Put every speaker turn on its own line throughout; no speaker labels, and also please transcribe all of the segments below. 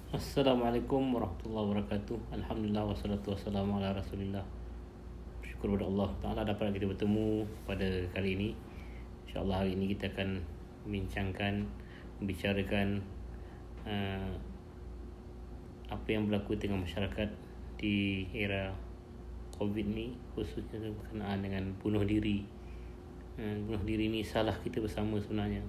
Assalamualaikum warahmatullahi wabarakatuh. Alhamdulillah wassalatu wassalamu ala Rasulillah. Syukur kepada Allah Taala dapat kita bertemu pada kali ini. InsyaAllah hari ini kita akan membicarakan uh, apa yang berlaku tengah masyarakat di era COVID ni, khususnya berkenaan dengan bunuh diri. Bunuh diri ni salah kita bersama sebenarnya.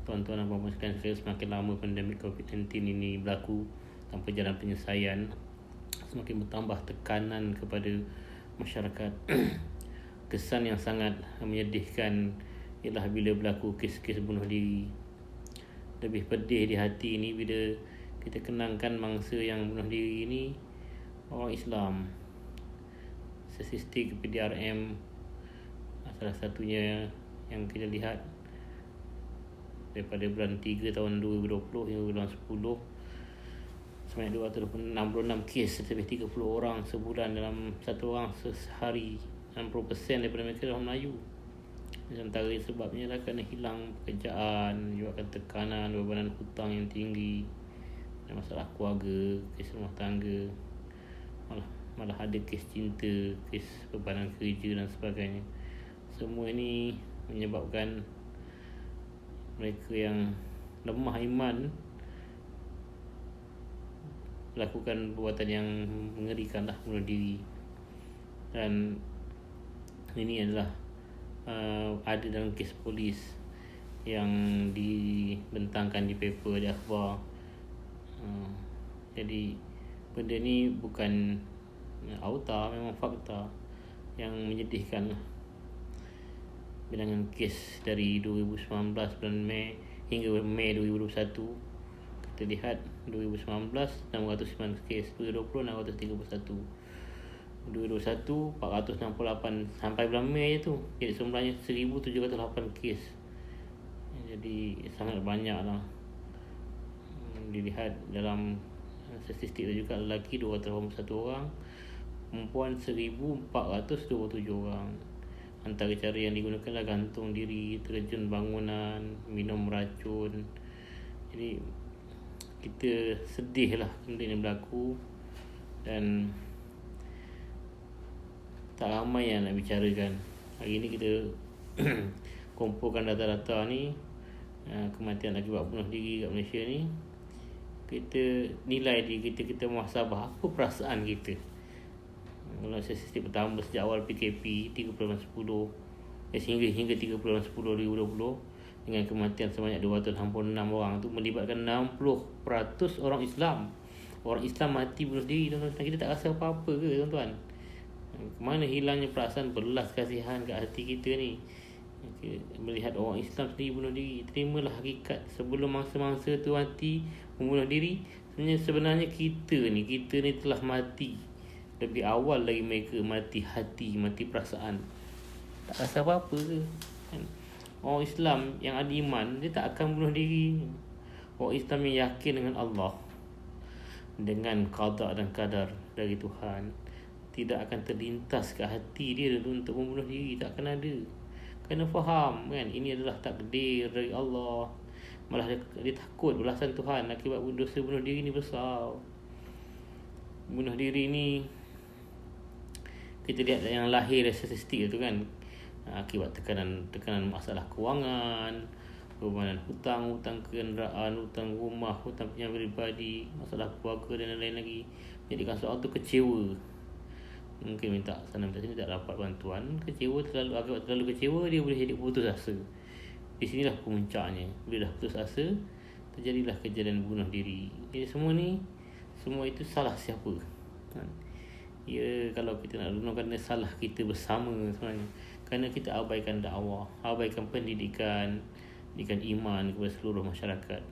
Tuan-tuan dan puan-puan sekalian, semakin lama pandemik COVID-19 ini berlaku tanpa jalan penyelesaian, semakin bertambah tekanan kepada masyarakat. Kesan yang sangat menyedihkan ialah bila berlaku kes-kes bunuh diri. Lebih pedih di hati ini bila kita kenangkan mangsa yang bunuh diri ini orang Islam. Statistik PDRM salah satunya yang kita lihat daripada bulan 3 tahun 2020 hingga bulan 10, sebanyak 266 kes, lebih 30 orang sebulan dalam satu orang sehari. 60% daripada mereka orang Melayu. Antara sebabnya adalah kerana hilang pekerjaan, juga tekanan, bebanan hutang yang tinggi, dan masalah keluarga, kes rumah tangga, malah ada kes cinta, kes bebanan kerja dan sebagainya. Semua ini menyebabkan mereka yang lemah iman melakukan perbuatan yang mengerikan, bunuh diri. Dan ini adalah ada dalam kes polis yang dibentangkan di paper, di akhbar. Jadi benda ni bukan auta, memang fakta yang menyedihkan. Bilangan kes dari 2019 bulan Mei hingga Mei 2021, kita lihat 2019 609 kes, 2020 631, 2021 468, sampai bulan Mei tu jadi sebenarnya 1708 kes. Jadi sangat banyak lah. Dilihat dalam statistik tu juga, lelaki 281 orang, perempuan 1427 orang. Antara cara yang digunakan adalah gantung diri, terjun bangunan, minum racun. Jadi kita sedih lah benda ini berlaku, dan tak ramai yang nak bicarakan. Hari ni kita kumpulkan data-data ni, kematian akibat bunuh diri kat Malaysia ni. Kita nilai diri kita muhasabah, apa perasaan kita. Kalau statistik pertama sejak awal PKP 30/10 hingga 30/10 2020, dengan kematian sebanyak 266 orang tu melibatkan 60% orang Islam. Orang Islam mati bunuh diri, tuan-tuan. Kita tak rasa apa-apa ke, tuan-tuan? Mana hilangnya perasaan belas kasihan kat hati kita ni melihat orang Islam sendiri bunuh diri? Terimalah hakikat, sebelum mangsa-mangsa tu mati membunuh diri, sebenarnya kita ni telah mati lebih awal lagi mereka mati hati, mati perasaan. Tak rasa apa-apa ke? Orang Islam yang ada iman, dia tak akan bunuh diri. Orang Islam yang yakin dengan Allah, dengan qada dan qadar dari Tuhan, tidak akan terlintas ke hati dia untuk membunuh diri. Tak akan ada. Kena faham kan, ini adalah takdir dari Allah. Malah dia takut balasan Tuhan akibat dosa bunuh diri ni besar. Bunuh diri ni kita lihat yang lahir dari statistik tu kan, akibat tekanan masalah kewangan, bebanan hutang kenderaan, hutang rumah, hutang pinjam peribadi, masalah keluarga dan lain-lain lagi, jadikan seorang tu kecewa. Mungkin minta sana minta sini tak dapat bantuan, kecewa, akibat terlalu kecewa dia boleh jadi putus asa. Di sinilah puncaknya. Bila dah putus asa, terjadilah kejadian bunuh diri. Jadi semua itu salah siapa? Ya, kalau kita nak renungkan, salah kita bersama sebenarnya. Kerana kita abaikan dakwah, abaikan pendidikan iman kepada seluruh masyarakat.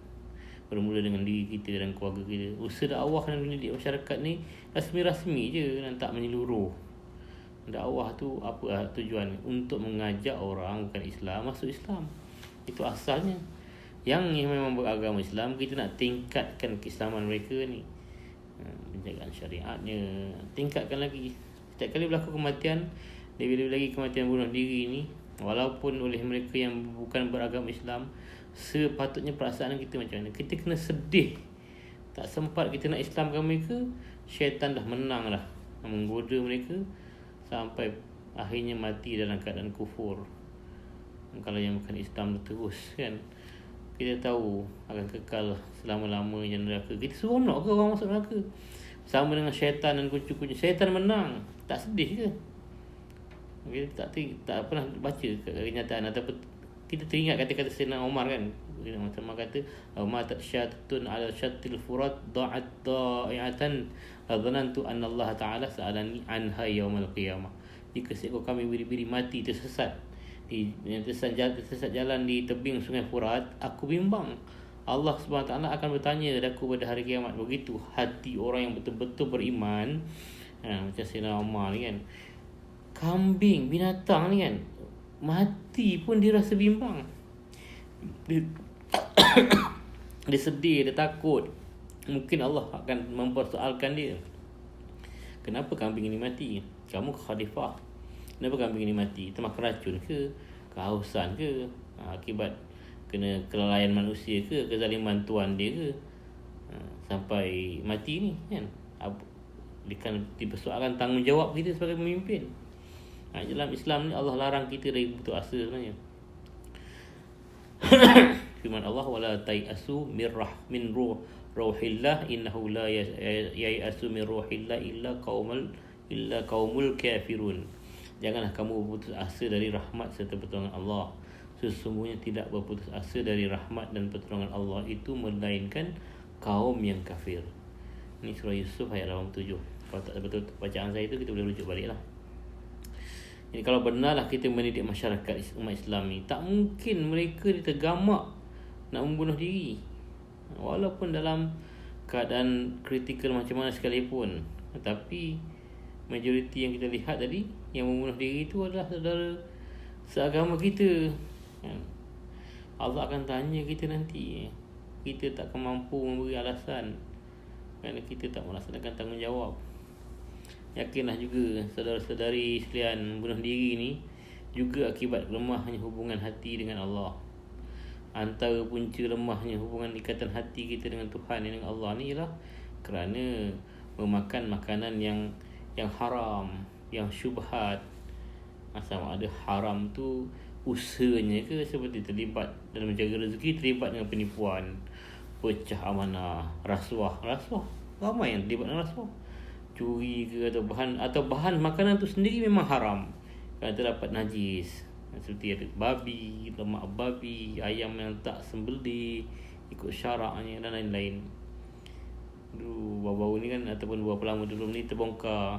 Bermula dengan diri kita dan keluarga kita. Usaha dakwah dan mendidik masyarakat ni rasmi-rasmi je dan tak menyeluruh. Dakwah tu apa tujuan? Untuk mengajak orang bukan Islam masuk Islam. Itu asalnya. Yang memang beragama Islam, kita nak tingkatkan keislaman mereka ni, penjagaan syariatnya, tingkatkan lagi. Setiap kali berlaku kematian, lebih-lebih lagi kematian bunuh diri ni, walaupun oleh mereka yang bukan beragama Islam, sepatutnya perasaan kita macam mana? Kita kena sedih Tak sempat kita nak Islamkan mereka, syaitan dah menang dah, menggoda mereka sampai akhirnya mati dalam keadaan kufur. Kalau yang bukan Islam terus kan, kita tahu akan kekal selama-lamanya neraka. Kita seronok ke orang masuk neraka? Sama dengan syaitan dan kunci-kunci. Syaitan menang, tak sedih ke? Kita tak pernah baca kenyataan, ataupun kita teringat kata-kata Sayyidina Umar kan, macam kata ma tasyatun ala syatil furat da'at da'iatan adzanantu anna Allah Taala sa'alani anha yaumal qiyamah. Jika seekor kami biri-biri mati tersesat di tersesat jalan di tebing sungai Furat, aku bimbang Allah SWT akan bertanya dariku pada hari kiamat. Begitu hati orang yang betul-betul beriman. Macam Sayyidina Umar ni kan, kambing, binatang ni kan, mati pun dia rasa bimbang. Dia sedih, dia takut. Mungkin Allah akan mempersoalkan dia, kenapa kambing ini mati? Kamu khalifah, kenapa kambing ini mati? Termakan racun ke? Kehausan ke? Akibat kena kelalaian manusia ke? Kezaliman tuan dia ke? Sampai mati ni kan? Dia kan dipersoalkan tanggungjawab kita sebagai pemimpin. Dalam Islam ni Allah larang kita dari putus asa sebenarnya. Firman Allah, wala tai'asu min ruhillah innahu la yai'asu min ruhillah illa qaumul kafirun. Janganlah kamu berputus asa dari rahmat serta pertolongan Allah. Sesungguhnya tidak berputus asa dari rahmat dan pertolongan Allah itu melainkan kaum yang kafir. Ini surah Yusuf ayat 87. Kalau tak betul bacaan saya itu, kita boleh rujuk balik lah. Jadi kalau benarlah kita mendidik masyarakat umat Islam ni, tak mungkin mereka tergamak nak membunuh diri, walaupun dalam keadaan kritikal macam mana sekalipun. Tetapi majoriti yang kita lihat tadi, yang membunuh diri itu adalah saudara seagama kita. Allah akan tanya kita nanti. Kita takkan mampu memberi alasan kerana kita tak melaksanakan tanggungjawab. Yakinlah juga saudara-saudari sekalian, bunuh diri ni juga akibat lemahnya hubungan hati dengan Allah. Antara punca lemahnya hubungan ikatan hati kita dengan Tuhan, dengan Allah ni ialah kerana memakan makanan yang haram, yang syubhat. Sama ada haram tu usahanya ke, seperti terlibat dalam menjaga rezeki, terlibat dengan penipuan, pecah amanah, rasuah. Ramai yang terlibat dengan rasuah. Curi ke, atau bahan makanan tu sendiri memang haram kerana terdapat najis, seperti ada babi, lemak babi, ayam yang tak sembelih ikut syaraknya dan lain-lain. Baru-baru ni kan, ataupun beberapa lama dulu ni terbongkar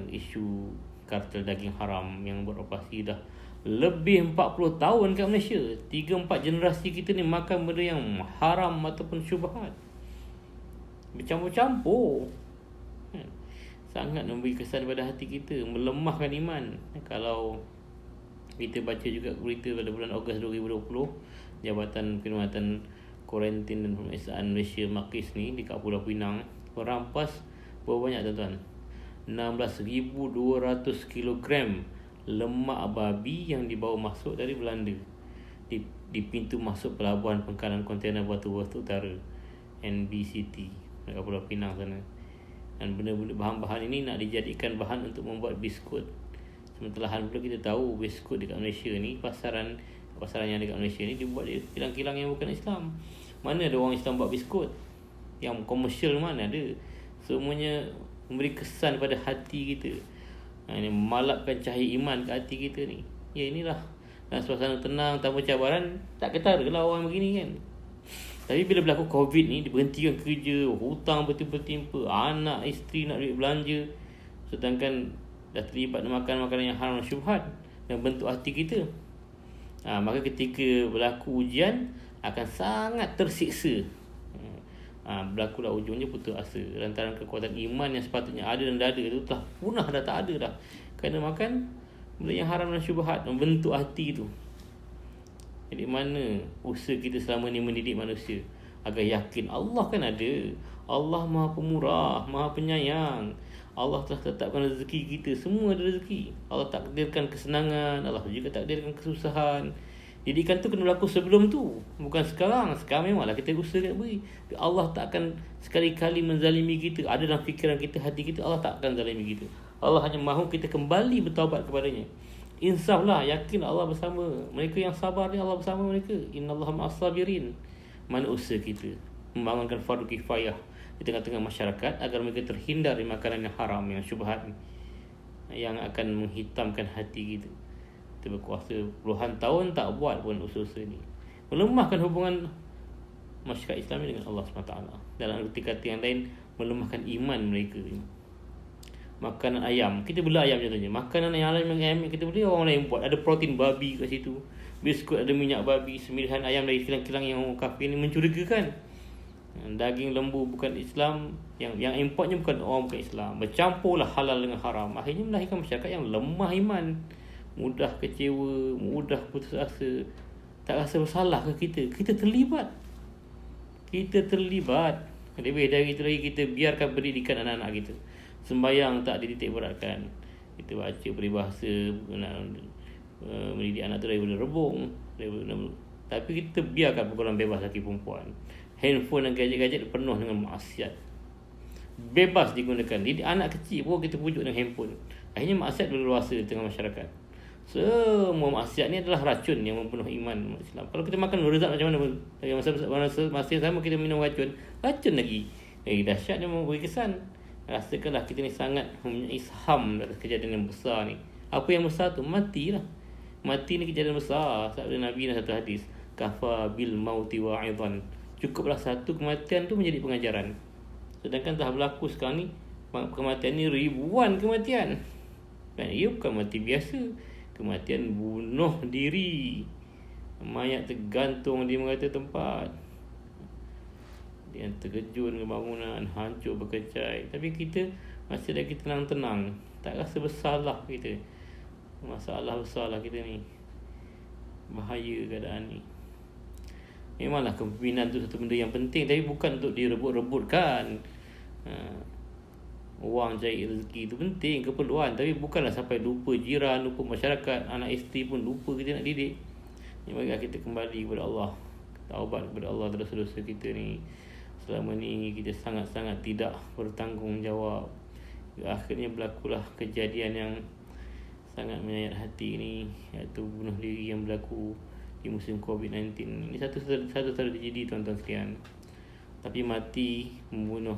isu kartel daging haram yang beroperasi dah lebih 40 tahun kat Malaysia. 3-4 generasi kita ni makan benda yang haram ataupun syubhat, bercampur-campur. Sangat memberi kesan pada hati kita, melemahkan iman. Kalau kita baca juga berita pada bulan Ogos 2020, Jabatan Perkhidmatan Kuarantin dan Pemeriksaan Malaysia Makis ni dekat Pulau Pinang merampas berapa banyak tuan-tuan? 16,200 kilogram lemak babi yang dibawa masuk dari Belanda di pintu masuk Pelabuhan Pangkalan Kontena Batu-Batu Utara NBCT dekat Pulau Pinang sana. Dan benda-benda bahan-bahan ini nak dijadikan bahan untuk membuat biskut. Sementara pula kita tahu biskut dekat Malaysia ni, pasaran yang dekat Malaysia ni dibuat di kilang-kilang yang bukan Islam. Mana ada orang Islam buat biskut? Yang komersial mana ada? Semuanya memberi kesan pada hati kita. Ini memalapkan cahaya iman ke hati kita ni. Ya, inilah dalam suasana tenang tanpa cabaran, tak ketara lah orang begini kan. Tapi bila berlaku COVID ni, diberhentikan kerja, hutang bertimpa-timpa, anak, isteri nak duit belanja, sedangkan dah terlibat makan makanan yang haram dan syubhat dan bentuk hati kita. Maka ketika berlaku ujian akan sangat tersiksa. Berlakulah ujungnya putus asa. Lantaran kekuatan iman yang sepatutnya ada dalam dada itu telah punah, dah tak ada dah, kerana makan benda yang haram dan syubhat membentuk hati itu. Jadi mana usaha kita selama ni mendidik manusia agar yakin Allah kan ada, Allah Maha Pemurah, Maha Penyayang, Allah telah tetapkan rezeki kita, semua ada rezeki. Allah takdirkan kesenangan, Allah juga takdirkan kesusahan. Didikan tu kena berlaku sebelum tu, bukan sekarang. Sekarang memanglah kita usaha nak beri. Allah tak akan sekali-kali menzalimi kita. Ada dalam fikiran kita, hati kita, Allah tak akan zalimi kita. Allah hanya mahu kita kembali bertaubat kepadanya. Insaflah, yakin Allah bersama mereka yang sabar ni, Allah bersama mereka. Innallaha ma'as sabirin. Mana usaha kita membangunkan fardu kifayah di tengah-tengah masyarakat agar mereka terhindar dari makanan yang haram, yang syubhat ni, yang akan menghitamkan hati kita. Kita berkuasa puluhan tahun tak buat pun usaha-usaha ni, melemahkan hubungan masyarakat Islam dengan Allah SWT. Dalam arti kata yang lain, melemahkan iman mereka. Makanan ayam, kita beli ayam contohnya, makanan yang ayam yang kita beli orang lain buat, ada protein babi kat situ, biskut ada minyak babi, semilihan ayam dari kilang-kilang yang kafir ni, mencurigakan. Daging lembu bukan Islam, yang importnya bukan orang bukan Islam, bercampurlah halal dengan haram. Akhirnya melahirkan masyarakat yang lemah iman, mudah kecewa, mudah putus asa, tak rasa bersalah ke kita. Kita terlibat. Lebih dari itu lagi, kita biarkan pendidikan anak-anak kita. Sembayang tak dititik beratkan. Kita baca peribahasa, mendidik anak tu daripada rebung, tapi kita biarkan pergaulan bebas lelaki perempuan. Handphone dan gadget-gadget penuh dengan maksiat, bebas digunakan. Jadi anak kecil pun kita pujuk dengan handphone. Akhirnya maksiat berluasa di tengah masyarakat. Semua maksiat ni adalah racun yang membunuh iman Islam. Kalau kita makan rezat macam mana pun, masa yang sama kita minum racun lagi dahsyat, dia memberi kesan. Rasakanlah kita ni sangat mempunyai saham dalam kejadian yang besar ni. Apa yang besar tu? Matilah. Mati ni kejadian besar. Sabda Nabi dalam satu hadis, kafa bil mauti wa'idhan. Cukuplah satu kematian tu menjadi pengajaran. Sedangkan telah berlaku sekarang ni, kematian ni ribuan kematian. Dan ia bukan mati biasa, kematian bunuh diri. Mayat tergantung di merata tempat, yang terkejut dengan bangunan, hancur berkecai. Tapi kita masih lagi tenang-tenang, tak rasa bersalah kita. Masalah besarlah kita ni. Bahaya keadaan ni. Memanglah kepimpinan tu satu benda yang penting, tapi bukan untuk direbut-rebutkan. Wang cari rezeki tu penting, keperluan, tapi bukanlah sampai lupa jiran, lupa masyarakat, anak isteri pun lupa kita nak didik. Marilah kita kembali kepada Allah, taubat kepada Allah dosa-dosa kita ni. Selama ni kita sangat-sangat tidak bertanggungjawab. Akhirnya berlakulah kejadian yang sangat menyayat hati ni, iaitu bunuh diri yang berlaku di musim COVID-19. Ini satu tragedi tuan-tuan sekalian. Tapi mati, membunuh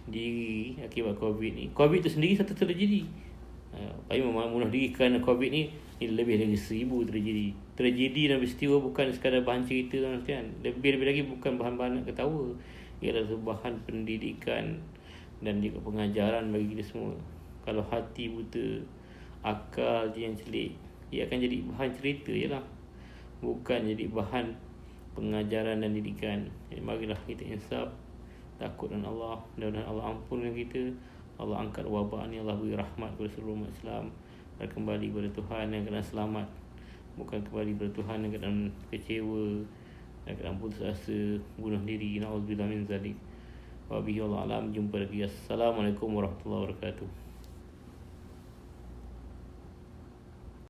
diri akibat COVID ni, COVID tu sendiri satu tragedi. Tapi membunuh diri kerana COVID ni lebih dari 1000 tragedi. Tragedi dan peristiwa bukan sekadar bahan cerita tuan-tuan sekalian. Lebih lagi bukan bahan-bahan nak ketawa. Ia adalah bahan pendidikan dan juga pengajaran bagi kita semua. Kalau hati buta, akal je yang celik, ia akan jadi bahan cerita je lah, bukan jadi bahan pengajaran dan didikan. Jadi marilah kita insaf, takut dengan Allah, dan Allah ampunkan kita. Allah angkat wabak ni, Allah beri rahmat kepada seluruh umat Islam, dan kembali kepada Tuhan yang keadaan selamat, bukan kembali kepada Tuhan yang keadaan kecewa, dan keadaan putus asa, bunuh diri. Na'udzubillah min zalik. Wabihi Allah alam. Jumpa lagi. Assalamualaikum warahmatullahi wabarakatuh.